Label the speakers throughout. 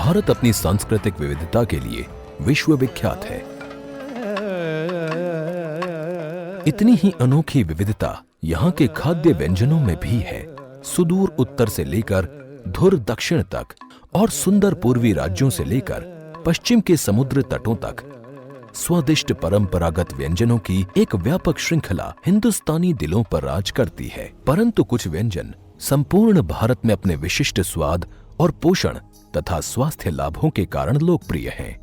Speaker 1: भारत अपनी सांस्कृतिक विविधता के लिए विश्व विख्यात है। इतनी ही अनोखी विविधता यहाँ के खाद्य व्यंजनों में भी है। सुदूर उत्तर से लेकर धुर दक्षिण तक और सुंदर पूर्वी राज्यों से लेकर पश्चिम के समुद्र तटों तक स्वादिष्ट परंपरागत व्यंजनों की एक व्यापक श्रृंखला हिंदुस्तानी दिलों पर राज करती है। परंतु कुछ व्यंजन संपूर्ण भारत में अपने विशिष्ट स्वाद और पोषण तथा स्वास्थ्य लाभों के कारण लोकप्रिय हैं।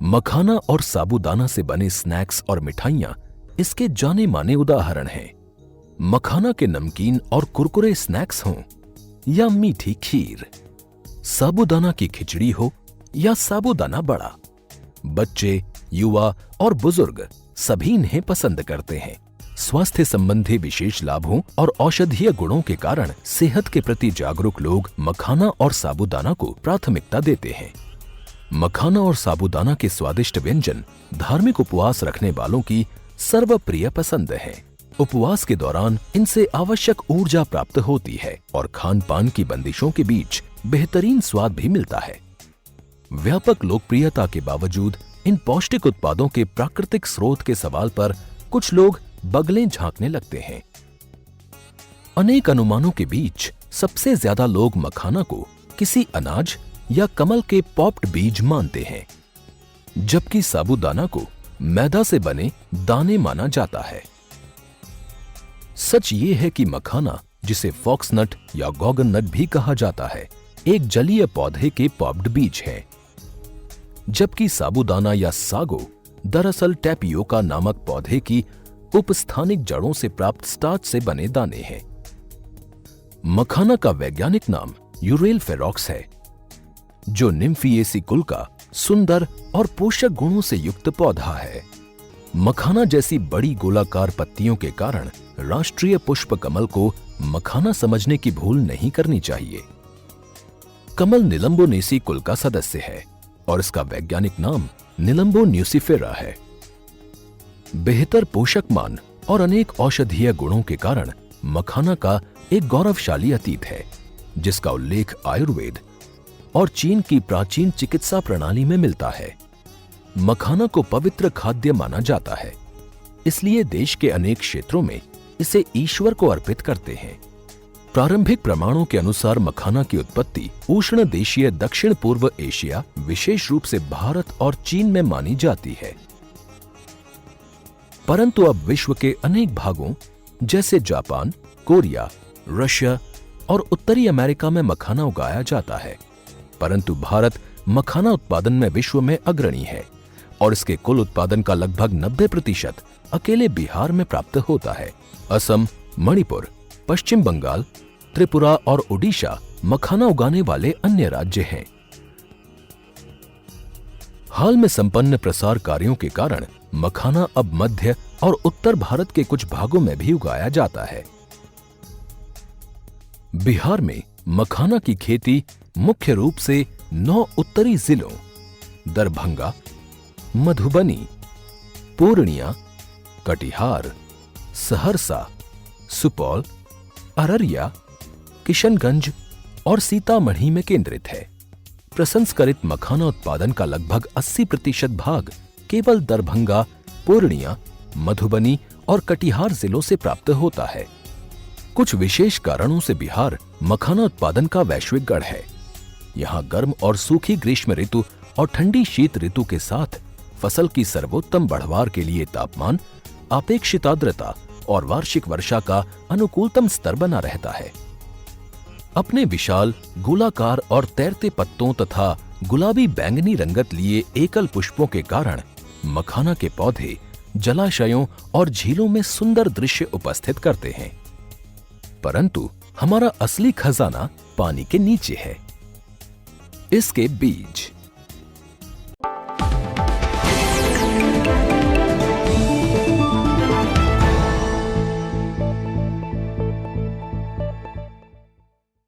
Speaker 1: मखाना और साबूदाना से बने स्नैक्स और मिठाइयां इसके जाने माने उदाहरण हैं। मखाना के नमकीन और कुरकुरे स्नैक्स हों या मीठी खीर, साबूदाना की खिचड़ी हो या साबूदाना बड़ा, बच्चे, युवा और बुजुर्ग सभी इन्हें पसंद करते हैं। स्वास्थ्य संबंधी विशेष लाभों और औषधीय गुणों के कारण सेहत के प्रति जागरूक लोग मखाना और साबूदाना को प्राथमिकता देते हैं। मखाना और साबूदाना के स्वादिष्ट व्यंजन धार्मिक उपवास रखने वालों की सर्वप्रिय पसंद है। उपवास के दौरान इनसे आवश्यक ऊर्जा प्राप्त होती है और खान पान की बंदिशों के बीच बेहतरीन स्वाद भी मिलता है। व्यापक लोकप्रियता के बावजूद इन पौष्टिक उत्पादों के प्राकृतिक स्रोत के सवाल पर कुछ लोग बगलें झांकने लगते हैं। अनेक अनुमानों के बीच सबसे ज्यादा लोग मखाना को किसी अनाज या कमल के पॉप्ड बीज मानते हैं, जबकि साबूदाना को मैदा से बने दाने माना जाता है। सच ये है कि मखाना, जिसे फॉक्सनट या गोगननट भी कहा जाता है, एक जलीय पौधे के पॉप्ड बीज है, जबकि साबूदाना या सागो दरअसल टैपियोका नामक पौधे की उपस्थानिक जड़ों से प्राप्त स्टार्च से बने दाने हैं। मखाना का वैज्ञानिक नाम यूरेल फेरोक्स है, जो निम्फिएसी कुल का सुंदर और पोषक गुणों से युक्त पौधा है। मखाना जैसी बड़ी गोलाकार पत्तियों के कारण राष्ट्रीय पुष्प कमल को मखाना समझने की भूल नहीं करनी चाहिए। कमल निलंबोनेसी कुल का सदस्य है और इसका वैज्ञानिक नाम निलंबो न्यूसिफेरा है। बेहतर पोषक मान और अनेक औषधीय गुणों के कारण मखाना का एक गौरवशाली अतीत है, जिसका उल्लेख आयुर्वेद और चीन की प्राचीन चिकित्सा प्रणाली में मिलता है। मखाना को पवित्र खाद्य माना जाता है, इसलिए देश के अनेक क्षेत्रों में इसे ईश्वर को अर्पित करते हैं। प्रारंभिक प्रमाणों के अनुसार मखाना की उत्पत्ति उष्ण देशीय दक्षिण पूर्व एशिया, विशेष रूप से भारत और चीन में मानी जाती है। परंतु अब विश्व के अनेक भागों जैसे जापान, कोरिया, रशिया और उत्तरी अमेरिका में मखाना उगाया जाता है। परंतु भारत मखाना उत्पादन में विश्व में अग्रणी है और इसके कुल उत्पादन का लगभग 90% अकेले बिहार में प्राप्त होता है। असम, मणिपुर, पश्चिम बंगाल, त्रिपुरा और ओडिशा मखाना उगाने वाले अन्य राज्य हैं। हाल में संपन्न प्रसार कार्यों के कारण मखाना अब मध्य और उत्तर भारत के कुछ भागों में भी उगाया जाता है। बिहार में मखाना की खेती मुख्य रूप से 9 उत्तरी जिलों दरभंगा, मधुबनी, पूर्णिया, कटिहार, सहरसा, सुपौल, अररिया, किशनगंज और सीतामढ़ी में केंद्रित है। प्रसंस्करित मखाना उत्पादन का लगभग 80% भाग केवल दरभंगा, पूर्णिया, मधुबनी और कटिहार जिलों से प्राप्त होता है। कुछ विशेष कारणों से बिहार मखाना उत्पादन का वैश्विक गढ़ है। यहाँ गर्म और सूखी ग्रीष्म ऋतु और ठंडी शीत ऋतु के साथ फसल की सर्वोत्तम बढ़वार के लिए तापमान, अपेक्षित आर्द्रता और वार्षिक वर्षा का अनुकूलतम स्तर बना रहता है। अपने विशाल, गोलाकार और तैरते पत्तों तथा गुलाबी बैंगनी रंगत लिए एकल पुष्पों के कारण मखाना के पौधे जलाशयों और झीलों में सुंदर दृश्य उपस्थित करते हैं। परंतु हमारा असली खजाना पानी के नीचे है। इसके बीज